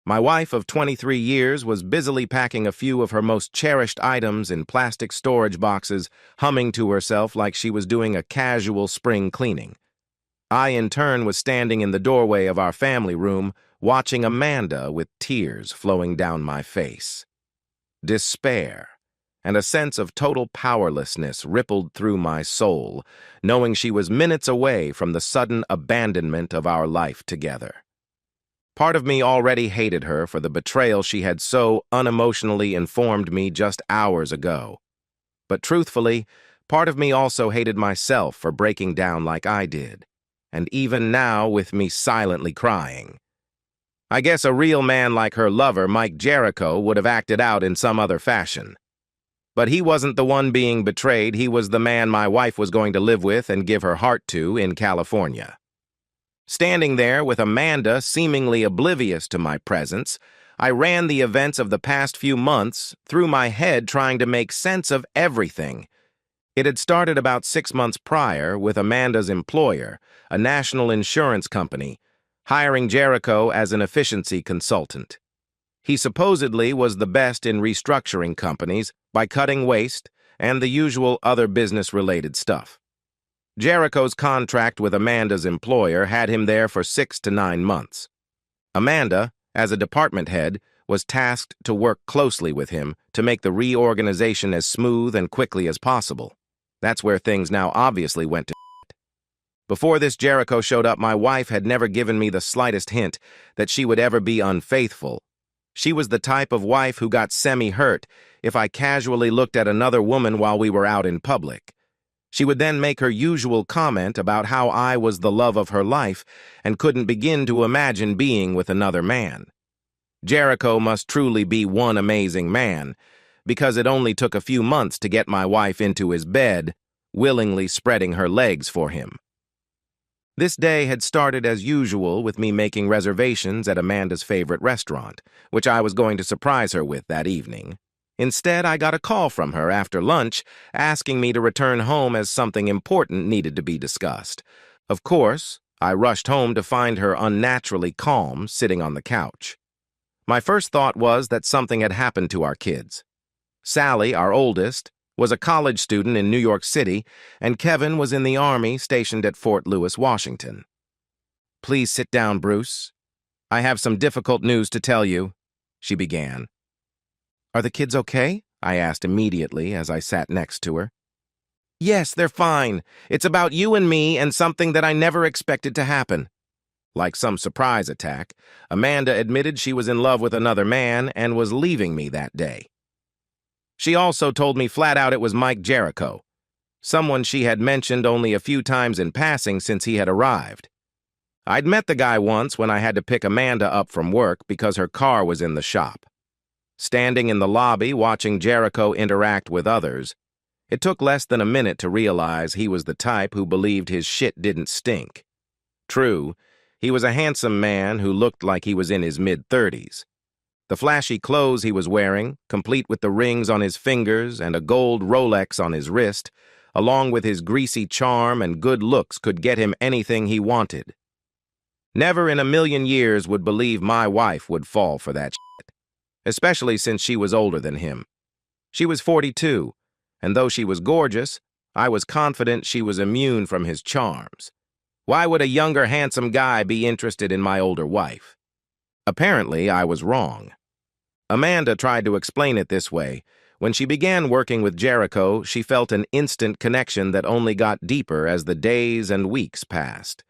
My wife of 23 years was busily packing a few of her most cherished items in plastic storage boxes, humming to herself like she was doing a casual spring cleaning. I, in turn, was standing in the doorway of our family room, watching Amanda with tears flowing down my face. Despair and a sense of total powerlessness rippled through my soul, knowing she was minutes away from the sudden abandonment of our life together. Part of me already hated her for the betrayal she had so unemotionally informed me just hours ago. But truthfully, part of me also hated myself for breaking down like I did, and even now with me silently crying. I guess a real man like her lover, Mike Jericho, would have acted out in some other fashion. But he wasn't the one being betrayed. He was the man my wife was going to live with and give her heart to in California. Standing there with Amanda seemingly oblivious to my presence, I ran the events of the past few months through my head trying to make sense of everything. It had started about 6 months prior with Amanda's employer, a national insurance company, hiring Jericho as an efficiency consultant. He supposedly was the best in restructuring companies by cutting waste and the usual other business-related stuff. Jericho's contract with Amanda's employer had him there for 6 to 9 months. Amanda, as a department head, was tasked to work closely with him to make the reorganization as smooth and quickly as possible. That's where things now obviously went to shit. Before this Jericho showed up, my wife had never given me the slightest hint that she would ever be unfaithful. She was the type of wife who got semi-hurt if I casually looked at another woman while we were out in public. She would then make her usual comment about how I was the love of her life and couldn't begin to imagine being with another man. Jericho must truly be one amazing man, because it only took a few months to get my wife into his bed, willingly spreading her legs for him. This day had started as usual with me making reservations at Amanda's favorite restaurant, which I was going to surprise her with that evening. Instead, I got a call from her after lunch asking me to return home as something important needed to be discussed. Of course, I rushed home to find her unnaturally calm, sitting on the couch. My first thought was that something had happened to our kids. Sally, our oldest, was a college student in New York City, and Kevin was in the Army stationed at Fort Lewis, Washington. "Please sit down, Bruce. I have some difficult news to tell you," she began. "Are the kids okay?" I asked immediately as I sat next to her. "Yes, they're fine. It's about you and me and something that I never expected to happen." Like some surprise attack, Amanda admitted she was in love with another man and was leaving me that day. She also told me flat out it was Mike Jericho, someone she had mentioned only a few times in passing since he had arrived. I'd met the guy once when I had to pick Amanda up from work because her car was in the shop. Standing in the lobby watching Jericho interact with others, it took less than a minute to realize he was the type who believed his shit didn't stink. True, he was a handsome man who looked like he was in his mid-30s. The flashy clothes he was wearing, complete with the rings on his fingers and a gold Rolex on his wrist, along with his greasy charm and good looks, could get him anything he wanted. Never in a million years would believe my wife would fall for that shit, especially since she was older than him. She was 42, and though she was gorgeous, I was confident she was immune from his charms. Why would a younger, handsome guy be interested in my older wife? Apparently, I was wrong. Amanda tried to explain it this way. When she began working with Jericho, she felt an instant connection that only got deeper as the days and weeks passed.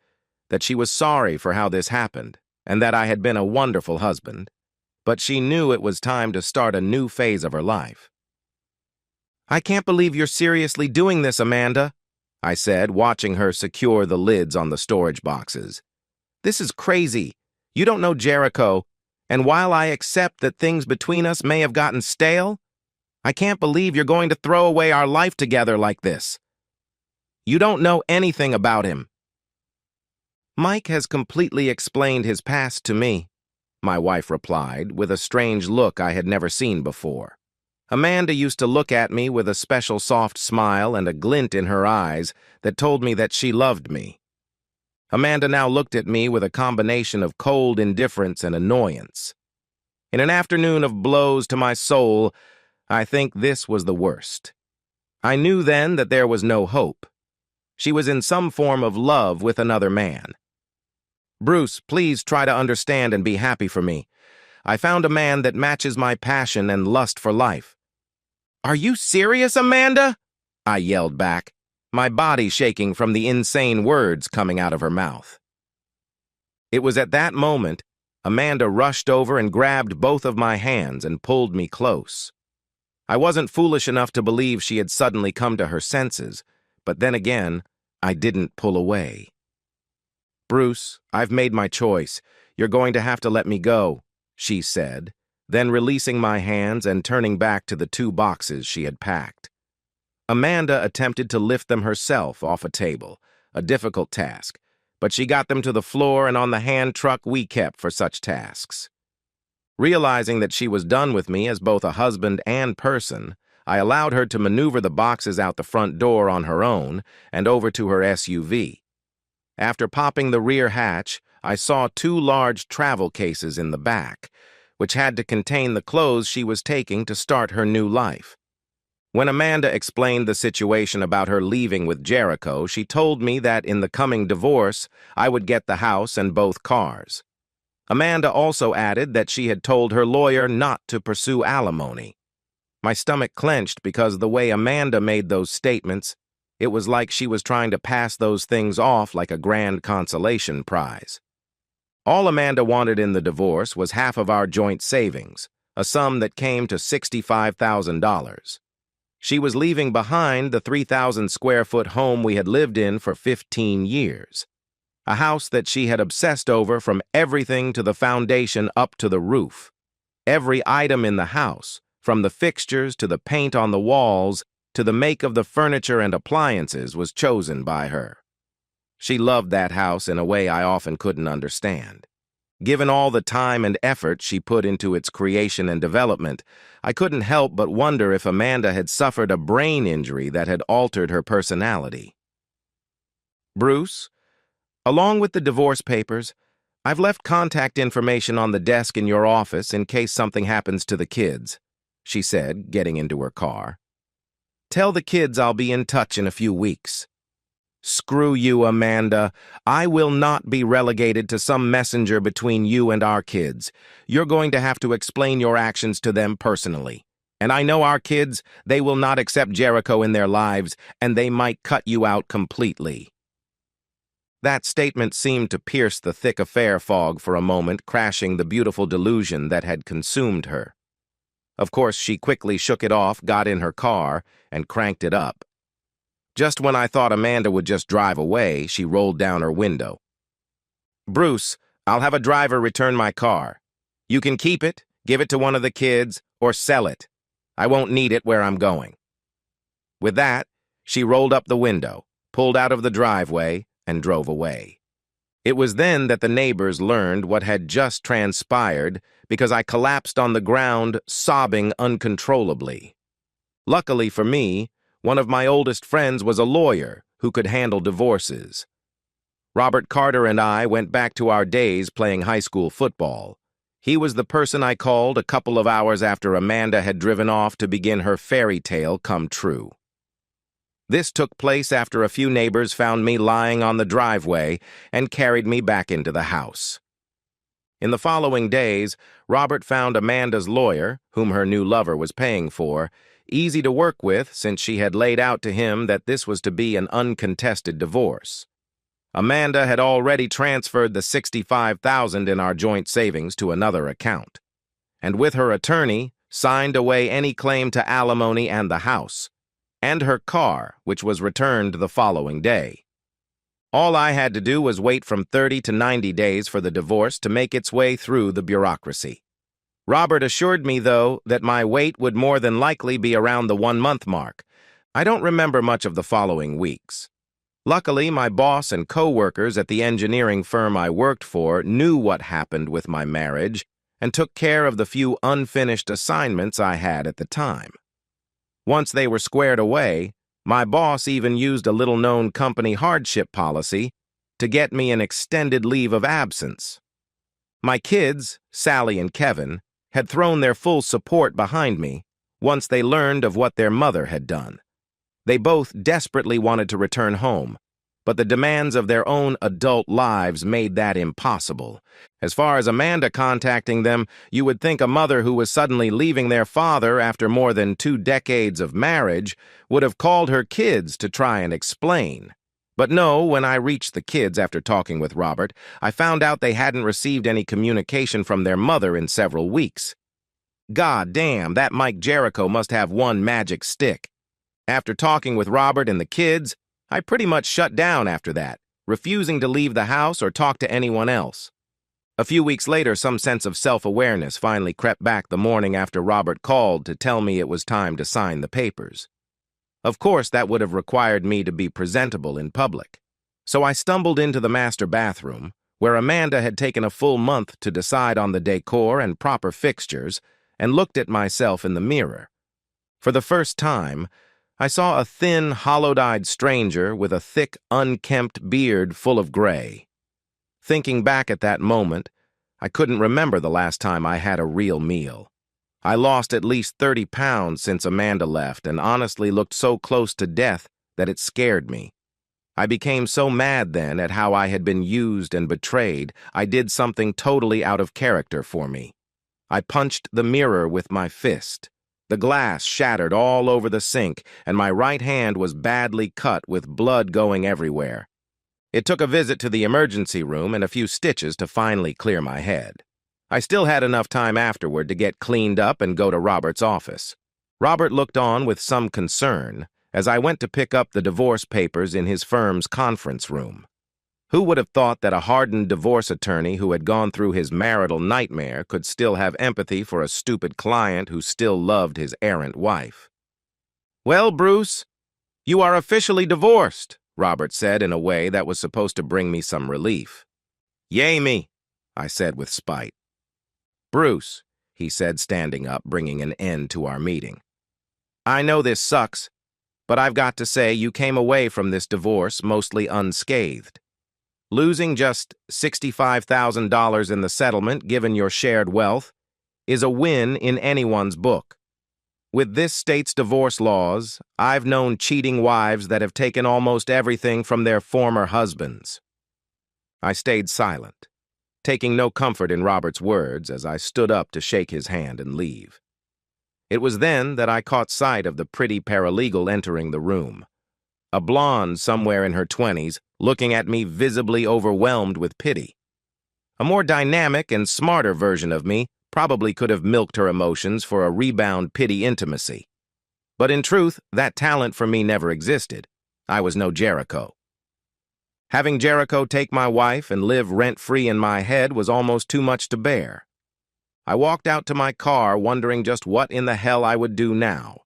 That she was sorry for how this happened, and that I had been a wonderful husband. But she knew it was time to start a new phase of her life. "I can't believe you're seriously doing this, Amanda," I said, watching her secure the lids on the storage boxes. "This is crazy. You don't know Jericho, and while I accept that things between us may have gotten stale, I can't believe you're going to throw away our life together like this. You don't know anything about him." "Mike has completely explained his past to me," my wife replied, with a strange look I had never seen before. Amanda used to look at me with a special soft smile and a glint in her eyes that told me that she loved me. Amanda now looked at me with a combination of cold indifference and annoyance. In an afternoon of blows to my soul, I think this was the worst. I knew then that there was no hope. She was in some form of love with another man. Bruce, please try to understand and be happy for me. I found a man that matches my passion and lust for life. Are you serious, Amanda? I yelled back, my body shaking from the insane words coming out of her mouth. It was at that moment Amanda rushed over and grabbed both of my hands and pulled me close. I wasn't foolish enough to believe she had suddenly come to her senses, but then again, I didn't pull away. Bruce, I've made my choice. You're going to have to let me go, she said, then releasing my hands and turning back to the 2 boxes she had packed. Amanda attempted to lift them herself off a table, a difficult task, but she got them to the floor and on the hand truck we kept for such tasks. Realizing that she was done with me as both a husband and person, I allowed her to maneuver the boxes out the front door on her own and over to her SUV. After popping the rear hatch, I saw 2 large travel cases in the back, which had to contain the clothes she was taking to start her new life. When Amanda explained the situation about her leaving with Jericho, she told me that in the coming divorce, I would get the house and both cars. Amanda also added that she had told her lawyer not to pursue alimony. My stomach clenched because the way Amanda made those statements, it was like she was trying to pass those things off like a grand consolation prize. All Amanda wanted in the divorce was half of our joint savings, a sum that came to $65,000. She was leaving behind the 3,000-square-foot home we had lived in for 15 years, a house that she had obsessed over from everything to the foundation up to the roof. Every item in the house, from the fixtures to the paint on the walls to the make of the furniture and appliances, was chosen by her. She loved that house in a way I often couldn't understand. Given all the time and effort she put into its creation and development, I couldn't help but wonder if Amanda had suffered a brain injury that had altered her personality. Bruce, along with the divorce papers, I've left contact information on the desk in your office in case something happens to the kids, she said, getting into her car. Tell the kids I'll be in touch in a few weeks. Screw you, Amanda. I will not be relegated to some messenger between you and our kids. You're going to have to explain your actions to them personally. And I know our kids, they will not accept Jericho in their lives, and they might cut you out completely. That statement seemed to pierce the thick affair fog for a moment, crashing the beautiful delusion that had consumed her. Of course, she quickly shook it off, got in her car, and cranked it up. Just when I thought Amanda would just drive away, she rolled down her window. Bruce, I'll have a driver return my car. You can keep it, give it to one of the kids, or sell it. I won't need it where I'm going. With that, she rolled up the window, pulled out of the driveway, and drove away. It was then that the neighbors learned what had just transpired because I collapsed on the ground, sobbing uncontrollably. Luckily for me, one of my oldest friends was a lawyer who could handle divorces. Robert Carter and I went back to our days playing high school football. He was the person I called a couple of hours after Amanda had driven off to begin her fairy tale come true. This took place after a few neighbors found me lying on the driveway and carried me back into the house. In the following days, Robert found Amanda's lawyer, whom her new lover was paying for, easy to work with since she had laid out to him that this was to be an uncontested divorce. Amanda had already transferred the $65,000 in our joint savings to another account, and with her attorney, signed away any claim to alimony and the house, and her car, which was returned the following day. All I had to do was wait from 30 to 90 days for the divorce to make its way through the bureaucracy. Robert assured me, though, that my wait would more than likely be around the 1-month mark. I don't remember much of the following weeks. Luckily, my boss and co-workers at the engineering firm I worked for knew what happened with my marriage and took care of the few unfinished assignments I had at the time. Once they were squared away, my boss even used a little-known company hardship policy to get me an extended leave of absence. My kids, Sally and Kevin, had thrown their full support behind me once they learned of what their mother had done. They both desperately wanted to return home, but the demands of their own adult lives made that impossible. As far as Amanda contacting them, you would think a mother who was suddenly leaving their father after more than 2 decades of marriage would have called her kids to try and explain. But no, when I reached the kids after talking with Robert, I found out they hadn't received any communication from their mother in several weeks. God damn, that Mike Jericho must have one magic stick. After talking with Robert and the kids, I pretty much shut down after that, refusing to leave the house or talk to anyone else. A few weeks later, some sense of self-awareness finally crept back the morning after Robert called to tell me it was time to sign the papers. Of course, that would have required me to be presentable in public. So I stumbled into the master bathroom, where Amanda had taken a full month to decide on the decor and proper fixtures, and looked at myself in the mirror. For the first time, I saw a thin, hollow-eyed stranger with a thick, unkempt beard full of gray. Thinking back at that moment, I couldn't remember the last time I had a real meal. I lost at least 30 pounds since Amanda left and honestly looked so close to death that it scared me. I became so mad then at how I had been used and betrayed, I did something totally out of character for me. I punched the mirror with my fist. The glass shattered all over the sink, and my right hand was badly cut with blood going everywhere. It took a visit to the emergency room and a few stitches to finally clear my head. I still had enough time afterward to get cleaned up and go to Robert's office. Robert looked on with some concern as I went to pick up the divorce papers in his firm's conference room. Who would have thought that a hardened divorce attorney who had gone through his marital nightmare could still have empathy for a stupid client who still loved his errant wife? "Well, Bruce, you are officially divorced," Robert said in a way that was supposed to bring me some relief. "Yay me," I said with spite. "Bruce," he said, standing up, bringing an end to our meeting. "I know this sucks, but I've got to say you came away from this divorce mostly unscathed. Losing just $65,000 in the settlement, given your shared wealth, is a win in anyone's book. With this state's divorce laws, I've known cheating wives that have taken almost everything from their former husbands." I stayed silent, taking no comfort in Robert's words as I stood up to shake his hand and leave. It was then that I caught sight of the pretty paralegal entering the room. A blonde somewhere in her 20s, looking at me visibly overwhelmed with pity. A more dynamic and smarter version of me probably could have milked her emotions for a rebound pity intimacy. But in truth, that talent for me never existed. I was no Jericho. Having Jericho take my wife and live rent-free in my head was almost too much to bear. I walked out to my car wondering just what in the hell I would do now.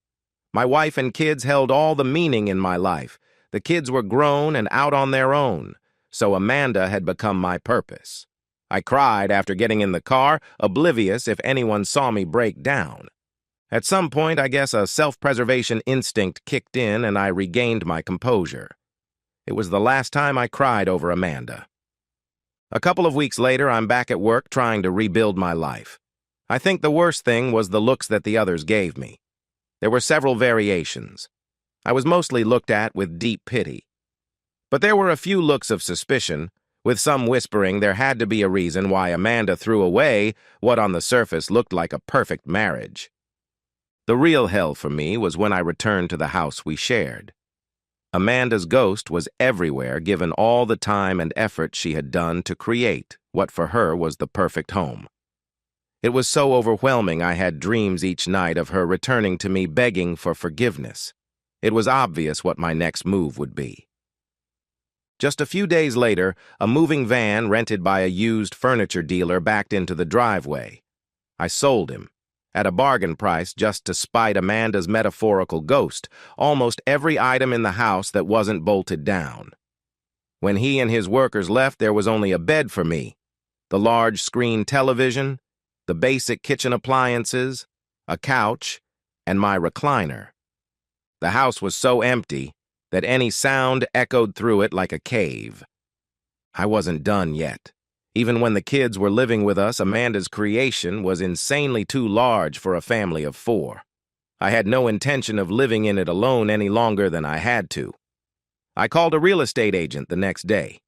My wife and kids held all the meaning in my life. The kids were grown and out on their own, so Amanda had become my purpose. I cried after getting in the car, oblivious if anyone saw me break down. At some point, I guess a self-preservation instinct kicked in and I regained my composure. It was the last time I cried over Amanda. A couple of weeks later, I'm back at work trying to rebuild my life. I think the worst thing was the looks that the others gave me. There were several variations. I was mostly looked at with deep pity. But there were a few looks of suspicion, with some whispering there had to be a reason why Amanda threw away what on the surface looked like a perfect marriage. The real hell for me was when I returned to the house we shared. Amanda's ghost was everywhere given all the time and effort she had done to create what for her was the perfect home. It was so overwhelming I had dreams each night of her returning to me begging for forgiveness. It was obvious what my next move would be. Just a few days later, a moving van rented by a used furniture dealer backed into the driveway. I sold him, at a bargain price just to spite Amanda's metaphorical ghost, almost every item in the house that wasn't bolted down. When he and his workers left, there was only a bed for me, the large screen television, the basic kitchen appliances, a couch, and my recliner. The house was so empty that any sound echoed through it like a cave. I wasn't done yet. Even when the kids were living with us, Amanda's creation was insanely too large for a family of 4. I had no intention of living in it alone any longer than I had to. I called a real estate agent the next day.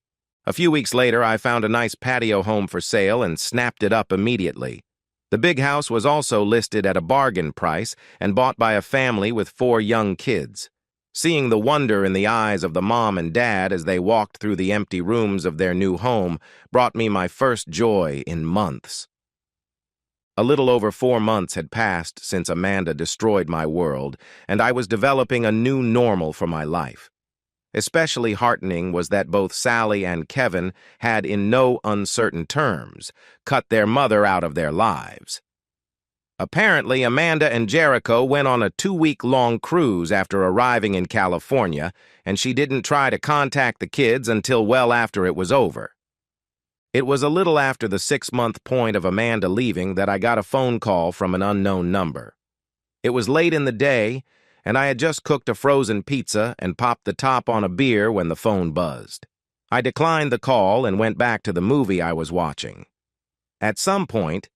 A few weeks later, I found a nice patio home for sale and snapped it up immediately. The big house was also listed at a bargain price and bought by a family with 4 young kids. Seeing the wonder in the eyes of the mom and dad as they walked through the empty rooms of their new home brought me my first joy in months. A little over 4 months had passed since Amanda destroyed my world, and I was developing a new normal for my life. Especially heartening was that both Sally and Kevin had, in no uncertain terms, cut their mother out of their lives. Apparently, Amanda and Jericho went on a 2-week-long cruise after arriving in California, and she didn't try to contact the kids until well after it was over. It was a little after the 6-month point of Amanda leaving that I got a phone call from an unknown number. It was late in the day, and I had just cooked a frozen pizza and popped the top on a beer when the phone buzzed. I declined the call and went back to the movie I was watching. At some point,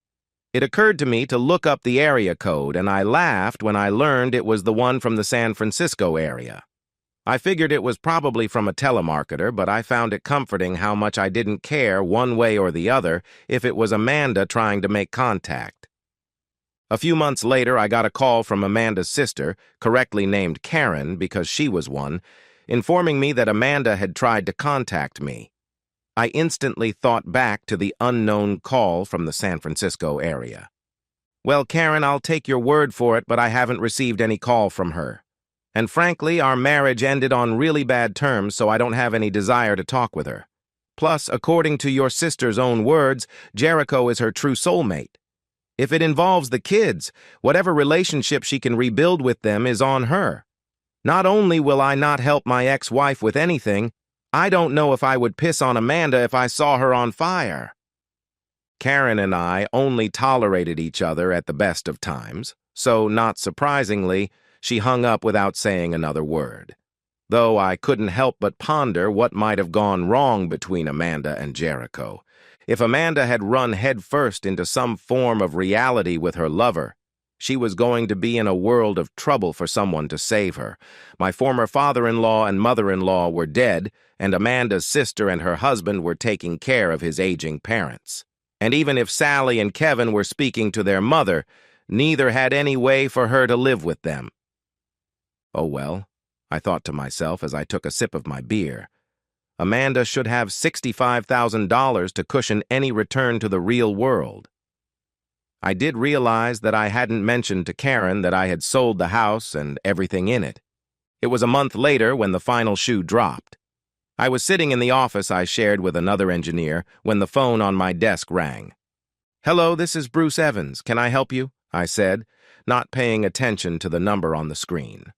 it occurred to me to look up the area code, and I laughed when I learned it was the one from the San Francisco area. I figured it was probably from a telemarketer, but I found it comforting how much I didn't care one way or the other if it was Amanda trying to make contact. A few months later, I got a call from Amanda's sister, correctly named Karen because she was one, informing me that Amanda had tried to contact me. I instantly thought back to the unknown call from the San Francisco area. Well, Karen, I'll take your word for it, but I haven't received any call from her. And frankly, our marriage ended on really bad terms, so I don't have any desire to talk with her. Plus, according to your sister's own words, Jericho is her true soulmate. If it involves the kids, whatever relationship she can rebuild with them is on her. Not only will I not help my ex-wife with anything, I don't know if I would piss on Amanda if I saw her on fire. Karen and I only tolerated each other at the best of times, so not surprisingly, she hung up without saying another word. Though I couldn't help but ponder what might have gone wrong between Amanda and Jericho. If Amanda had run headfirst into some form of reality with her lover, she was going to be in a world of trouble for someone to save her. My former father-in-law and mother-in-law were dead, and Amanda's sister and her husband were taking care of his aging parents. And even if Sally and Kevin were speaking to their mother, neither had any way for her to live with them. Oh well, I thought to myself as I took a sip of my beer. Amanda should have $65,000 to cushion any return to the real world. I did realize that I hadn't mentioned to Karen that I had sold the house and everything in it. It was a month later when the final shoe dropped. I was sitting in the office I shared with another engineer when the phone on my desk rang. "Hello, this is Bruce Evans. Can I help you?" I said, not paying attention to the number on the screen.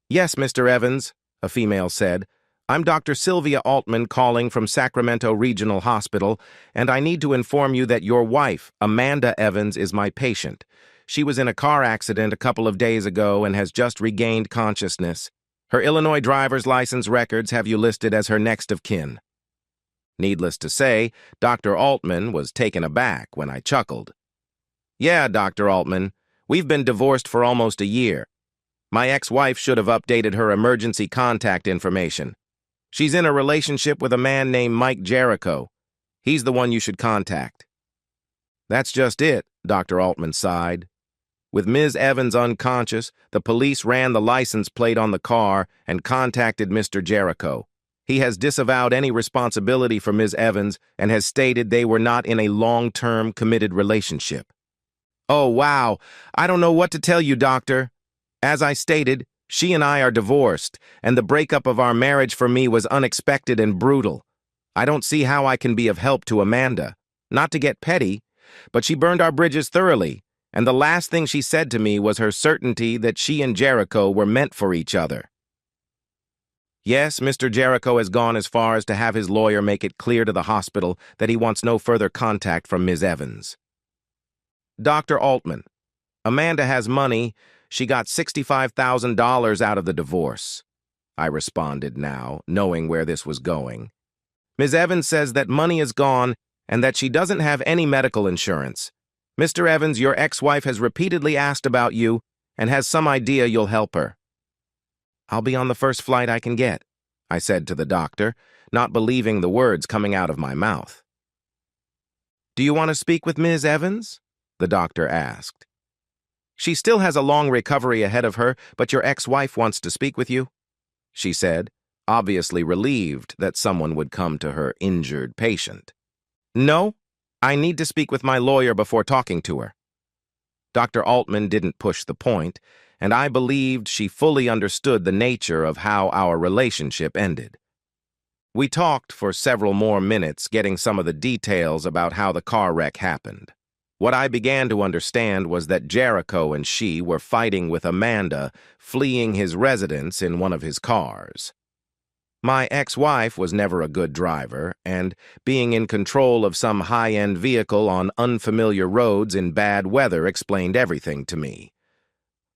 "Yes, Mr. Evans," a female said. "I'm Dr. Sylvia Altman calling from Sacramento Regional Hospital, and I need to inform you that your wife, Amanda Evans, is my patient. She was in a car accident a couple of days ago and has just regained consciousness. Her Illinois driver's license records have you listed as her next of kin." Needless to say, Dr. Altman was taken aback when I chuckled. "Yeah, Dr. Altman, we've been divorced for almost a year. My ex-wife should have updated her emergency contact information. She's in a relationship with a man named Mike Jericho. He's the one you should contact." "That's just it," Dr. Altman sighed. "With Ms. Evans unconscious, the police ran the license plate on the car and contacted Mr. Jericho. He has disavowed any responsibility for Ms. Evans and has stated they were not in a long-term committed relationship." "Oh, wow. I don't know what to tell you, Doctor. As I stated, she and I are divorced, and the breakup of our marriage for me was unexpected and brutal. I don't see how I can be of help to Amanda. Not to get petty, but she burned our bridges thoroughly, and the last thing she said to me was her certainty that she and Jericho were meant for each other. Yes, Mr. Jericho has gone as far as to have his lawyer make it clear to the hospital that he wants no further contact from Ms. Evans." "Dr. Altman, Amanda has money. She got $65,000 out of the divorce," I responded now, knowing where this was going. Ms. Evans says that money is gone and that she doesn't have any medical insurance. Mr. Evans, your ex-wife has repeatedly asked about you and has some idea you'll help her. I'll be on the first flight I can get, I said to the doctor, not believing the words coming out of my mouth. Do you want to speak with Ms. Evans? The doctor asked. She still has a long recovery ahead of her, but your ex-wife wants to speak with you, she said, obviously relieved that someone would come to her injured patient. No, I need to speak with my lawyer before talking to her. Dr. Altman didn't push the point, and I believed she fully understood the nature of how our relationship ended. We talked for several more minutes, getting some of the details about how the car wreck happened. What I began to understand was that Jericho and she were fighting with Amanda, fleeing his residence in one of his cars. My ex-wife was never a good driver, and being in control of some high-end vehicle on unfamiliar roads in bad weather explained everything to me.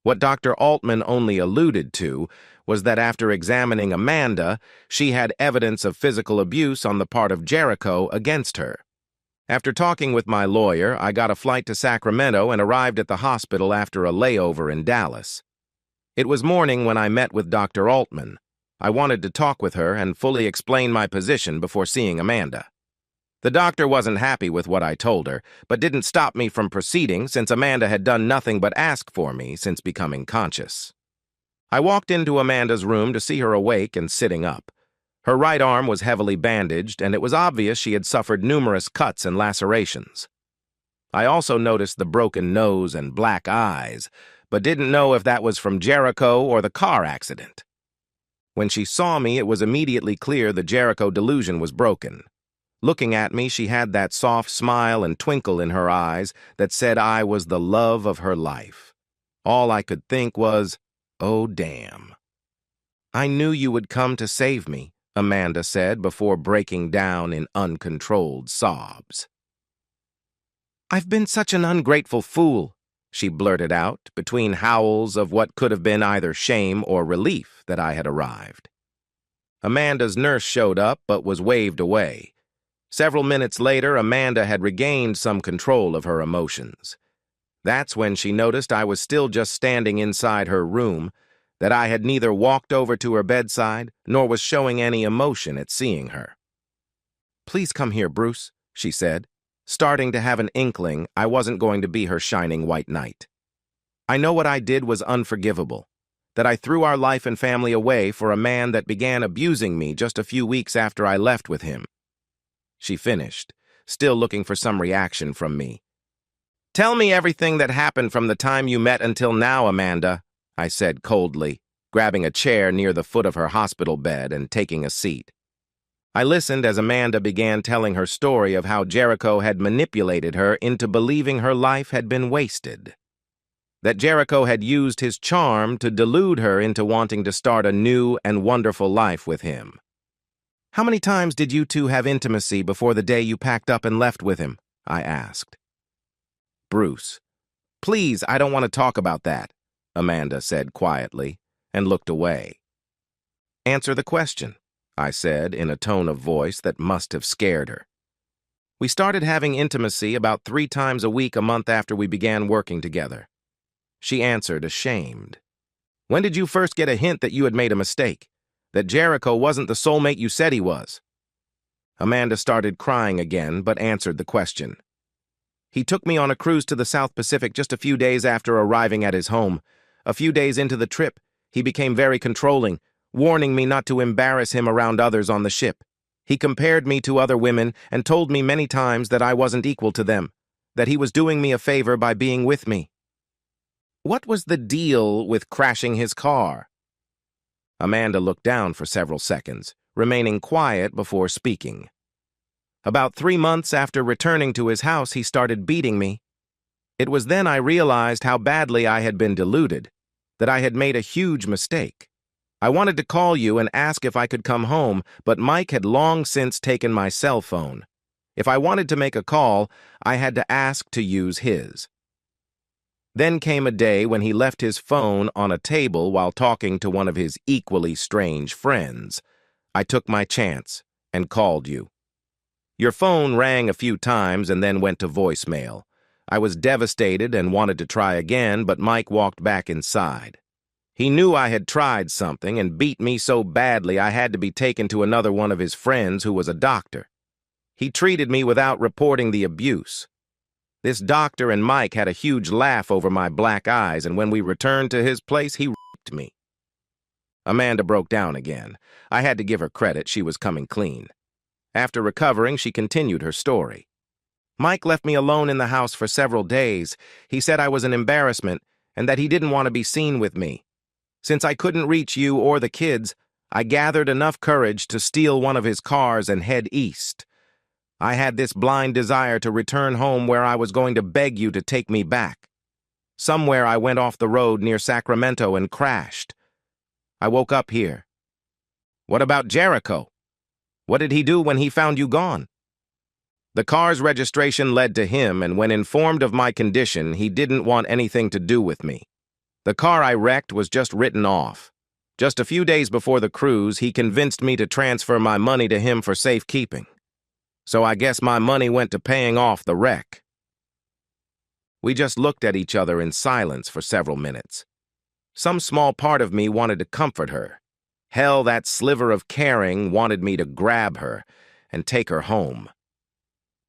What Dr. Altman only alluded to was that after examining Amanda, she had evidence of physical abuse on the part of Jericho against her. After talking with my lawyer, I got a flight to Sacramento and arrived at the hospital after a layover in Dallas. It was morning when I met with Dr. Altman. I wanted to talk with her and fully explain my position before seeing Amanda. The doctor wasn't happy with what I told her, but didn't stop me from proceeding since Amanda had done nothing but ask for me since becoming conscious. I walked into Amanda's room to see her awake and sitting up. Her right arm was heavily bandaged, and it was obvious she had suffered numerous cuts and lacerations. I also noticed the broken nose and black eyes, but didn't know if that was from Jericho or the car accident. When she saw me, it was immediately clear the Jericho delusion was broken. Looking at me, she had that soft smile and twinkle in her eyes that said I was the love of her life. All I could think was, oh damn. I knew you would come to save me, Amanda said before breaking down in uncontrolled sobs. I've been such an ungrateful fool, she blurted out, between howls of what could have been either shame or relief that I had arrived. Amanda's nurse showed up but was waved away. Several minutes later, Amanda had regained some control of her emotions. That's when she noticed I was still just standing inside her room, that I had neither walked over to her bedside nor was showing any emotion at seeing her. Please come here, Bruce, she said, starting to have an inkling I wasn't going to be her shining white knight. I know what I did was unforgivable, that I threw our life and family away for a man that began abusing me just a few weeks after I left with him. She finished, still looking for some reaction from me. Tell me everything that happened from the time you met until now, Amanda, I said coldly, grabbing a chair near the foot of her hospital bed and taking a seat. I listened as Amanda began telling her story of how Jericho had manipulated her into believing her life had been wasted. That Jericho had used his charm to delude her into wanting to start a new and wonderful life with him. How many times did you two have intimacy before the day you packed up and left with him? I asked. Bruce, please, I don't want to talk about that, Amanda said quietly, and looked away. Answer the question, I said in a tone of voice that must have scared her. We started having intimacy about 3 times a week a month after we began working together. She answered, ashamed. When did you first get a hint that you had made a mistake? That Jericho wasn't the soulmate you said he was? Amanda started crying again, but answered the question. He took me on a cruise to the South Pacific just a few days after arriving at his home. A few days into the trip, he became very controlling, warning me not to embarrass him around others on the ship. He compared me to other women and told me many times that I wasn't equal to them, that he was doing me a favor by being with me. What was the deal with crashing his car? Amanda looked down for several seconds, remaining quiet before speaking. About 3 months after returning to his house, he started beating me. It was then I realized how badly I had been deluded, that I had made a huge mistake. I wanted to call you and ask if I could come home, but Mike had long since taken my cell phone. If I wanted to make a call, I had to ask to use his. Then came a day when he left his phone on a table while talking to one of his equally strange friends. I took my chance and called you. Your phone rang a few times and then went to voicemail. I was devastated and wanted to try again, but Mike walked back inside. He knew I had tried something and beat me so badly I had to be taken to another one of his friends who was a doctor. He treated me without reporting the abuse. This doctor and Mike had a huge laugh over my black eyes, and when we returned to his place, he raped me. Amanda broke down again. I had to give her credit, she was coming clean. After recovering, she continued her story. Mike left me alone in the house for several days. He said I was an embarrassment and that he didn't want to be seen with me. Since I couldn't reach you or the kids, I gathered enough courage to steal one of his cars and head east. I had this blind desire to return home where I was going to beg you to take me back. Somewhere I went off the road near Sacramento and crashed. I woke up here. What about Jericho? What did he do when he found you gone? The car's registration led to him, and when informed of my condition, he didn't want anything to do with me. The car I wrecked was just written off. Just a few days before the cruise, he convinced me to transfer my money to him for safekeeping. So I guess my money went to paying off the wreck. We just looked at each other in silence for several minutes. Some small part of me wanted to comfort her. Hell, that sliver of caring wanted me to grab her and take her home.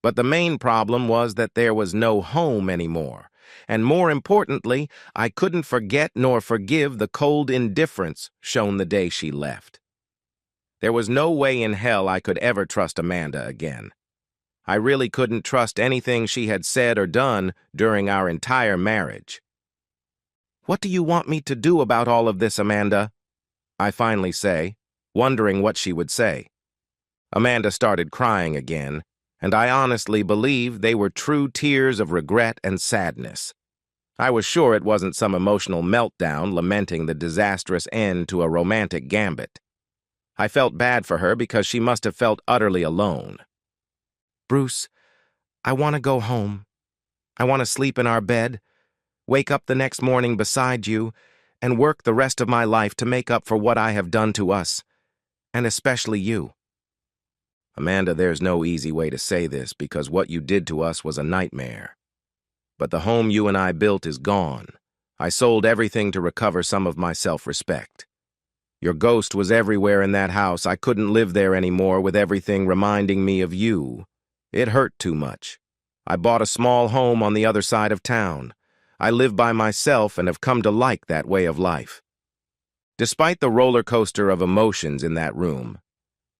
But the main problem was that there was no home anymore. And more importantly, I couldn't forget nor forgive the cold indifference shown the day she left. There was no way in hell I could ever trust Amanda again. I really couldn't trust anything she had said or done during our entire marriage. "What do you want me to do about all of this, Amanda?" I finally say, wondering what she would say. Amanda started crying again, and I honestly believe they were true tears of regret and sadness. I was sure it wasn't some emotional meltdown lamenting the disastrous end to a romantic gambit. I felt bad for her because she must have felt utterly alone. "Bruce, I want to go home. I want to sleep in our bed, wake up the next morning beside you, and work the rest of my life to make up for what I have done to us, and especially you." Amanda, there's no easy way to say this because what you did to us was a nightmare. But the home you and I built is gone. I sold everything to recover some of my self-respect. Your ghost was everywhere in that house. I couldn't live there anymore with everything reminding me of you. It hurt too much. I bought a small home on the other side of town. I live by myself and have come to like that way of life. Despite the roller coaster of emotions in that room,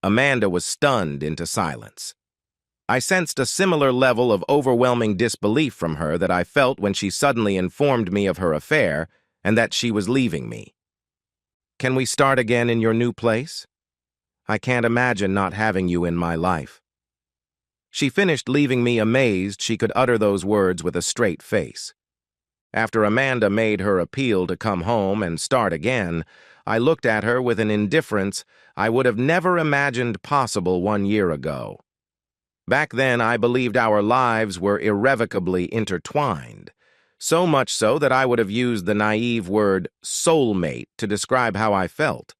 Amanda was stunned into silence. I sensed a similar level of overwhelming disbelief from her that I felt when she suddenly informed me of her affair and that she was leaving me. "Can we start again in your new place? I can't imagine not having you in my life." She finished, leaving me amazed she could utter those words with a straight face. After Amanda made her appeal to come home and start again, I looked at her with an indifference I would have never imagined possible 1 year ago. Back then, I believed our lives were irrevocably intertwined, so much so that I would have used the naive word soulmate to describe how I felt.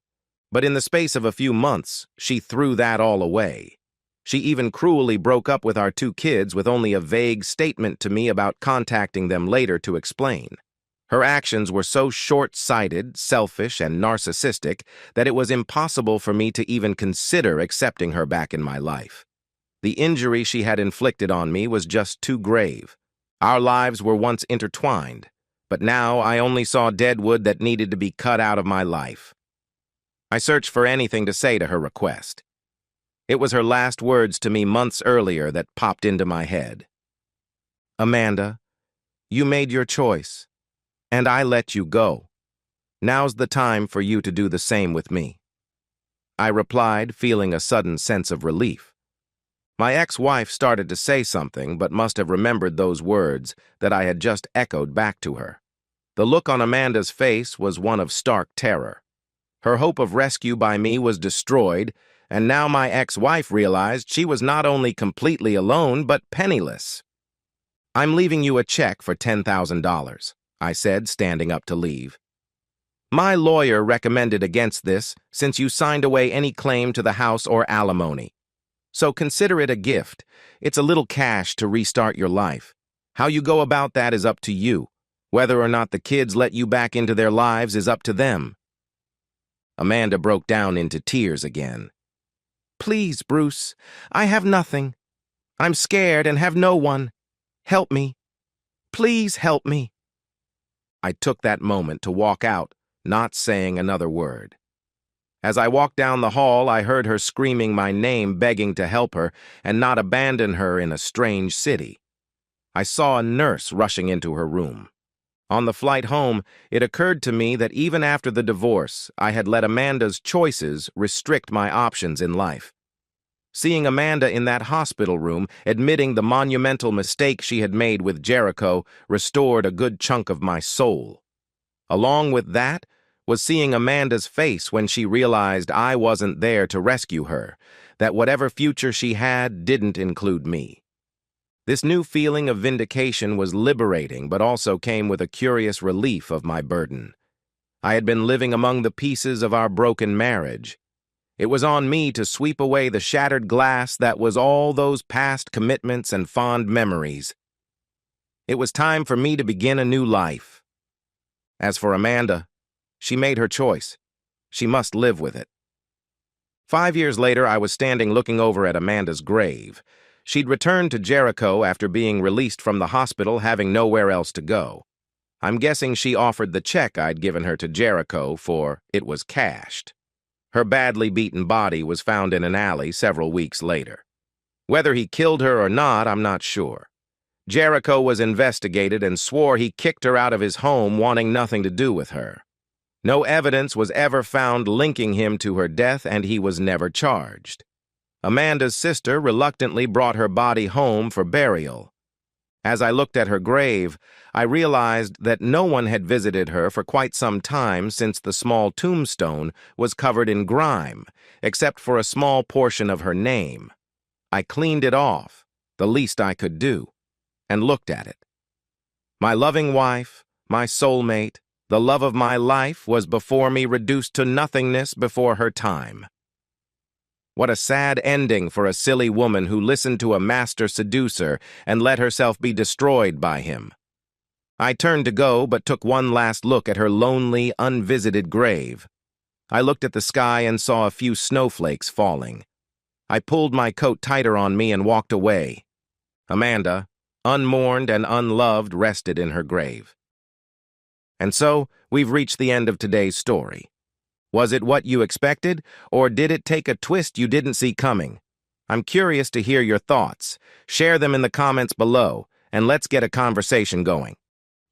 But in the space of a few months, she threw that all away. She even cruelly broke up with our 2 kids with only a vague statement to me about contacting them later to explain. Her actions were so short-sighted, selfish, and narcissistic that it was impossible for me to even consider accepting her back in my life. The injury she had inflicted on me was just too grave. Our lives were once intertwined, but now I only saw dead wood that needed to be cut out of my life. I searched for anything to say to her request. It was her last words to me months earlier that popped into my head. "Amanda, you made your choice, and I let you go. Now's the time for you to do the same with me." I replied, feeling a sudden sense of relief. My ex-wife started to say something, but must have remembered those words that I had just echoed back to her. The look on Amanda's face was one of stark terror. Her hope of rescue by me was destroyed, and now my ex-wife realized she was not only completely alone, but penniless. "I'm leaving you a check for $10,000, I said, standing up to leave. "My lawyer recommended against this since you signed away any claim to the house or alimony. So consider it a gift. It's a little cash to restart your life. How you go about that is up to you. Whether or not the kids let you back into their lives is up to them. Amanda broke down into tears again. Please, Bruce, I have nothing. I'm scared and have no one. Help me. Please help me. I took that moment to walk out, not saying another word. As I walked down the hall, I heard her screaming my name, begging to help her and not abandon her in a strange city. I saw a nurse rushing into her room. On the flight home, it occurred to me that even after the divorce, I had let Amanda's choices restrict my options in life. Seeing Amanda in that hospital room, admitting the monumental mistake she had made with Jericho, restored a good chunk of my soul. Along with that was seeing Amanda's face when she realized I wasn't there to rescue her, that whatever future she had didn't include me. This new feeling of vindication was liberating, but also came with a curious relief of my burden. I had been living among the pieces of our broken marriage. It was on me to sweep away the shattered glass that was all those past commitments and fond memories. It was time for me to begin a new life. As for Amanda, she made her choice. She must live with it. 5 years later, I was standing looking over at Amanda's grave. She'd returned to Jericho after being released from the hospital, having nowhere else to go. I'm guessing she offered the check I'd given her to Jericho, for it was cashed. Her badly beaten body was found in an alley several weeks later. Whether he killed her or not, I'm not sure. Jericho was investigated and swore he kicked her out of his home, wanting nothing to do with her. No evidence was ever found linking him to her death, and he was never charged. Amanda's sister reluctantly brought her body home for burial. As I looked at her grave, I realized that no one had visited her for quite some time, since the small tombstone was covered in grime, except for a small portion of her name. I cleaned it off, the least I could do, and looked at it. My loving wife, my soulmate, the love of my life was before me, reduced to nothingness before her time. What a sad ending for a silly woman who listened to a master seducer and let herself be destroyed by him. I turned to go, but took one last look at her lonely, unvisited grave. I looked at the sky and saw a few snowflakes falling. I pulled my coat tighter on me and walked away. Amanda, unmourned and unloved, rested in her grave. And so, we've reached the end of today's story. Was it what you expected, or did it take a twist you didn't see coming? I'm curious to hear your thoughts. Share them in the comments below, and let's get a conversation going.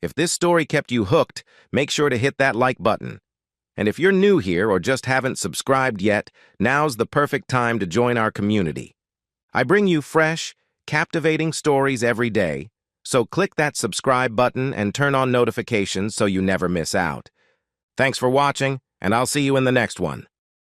If this story kept you hooked, make sure to hit that like button. And if you're new here or just haven't subscribed yet, now's the perfect time to join our community. I bring you fresh, captivating stories every day, so click that subscribe button and turn on notifications so you never miss out. Thanks for watching, and I'll see you in the next one.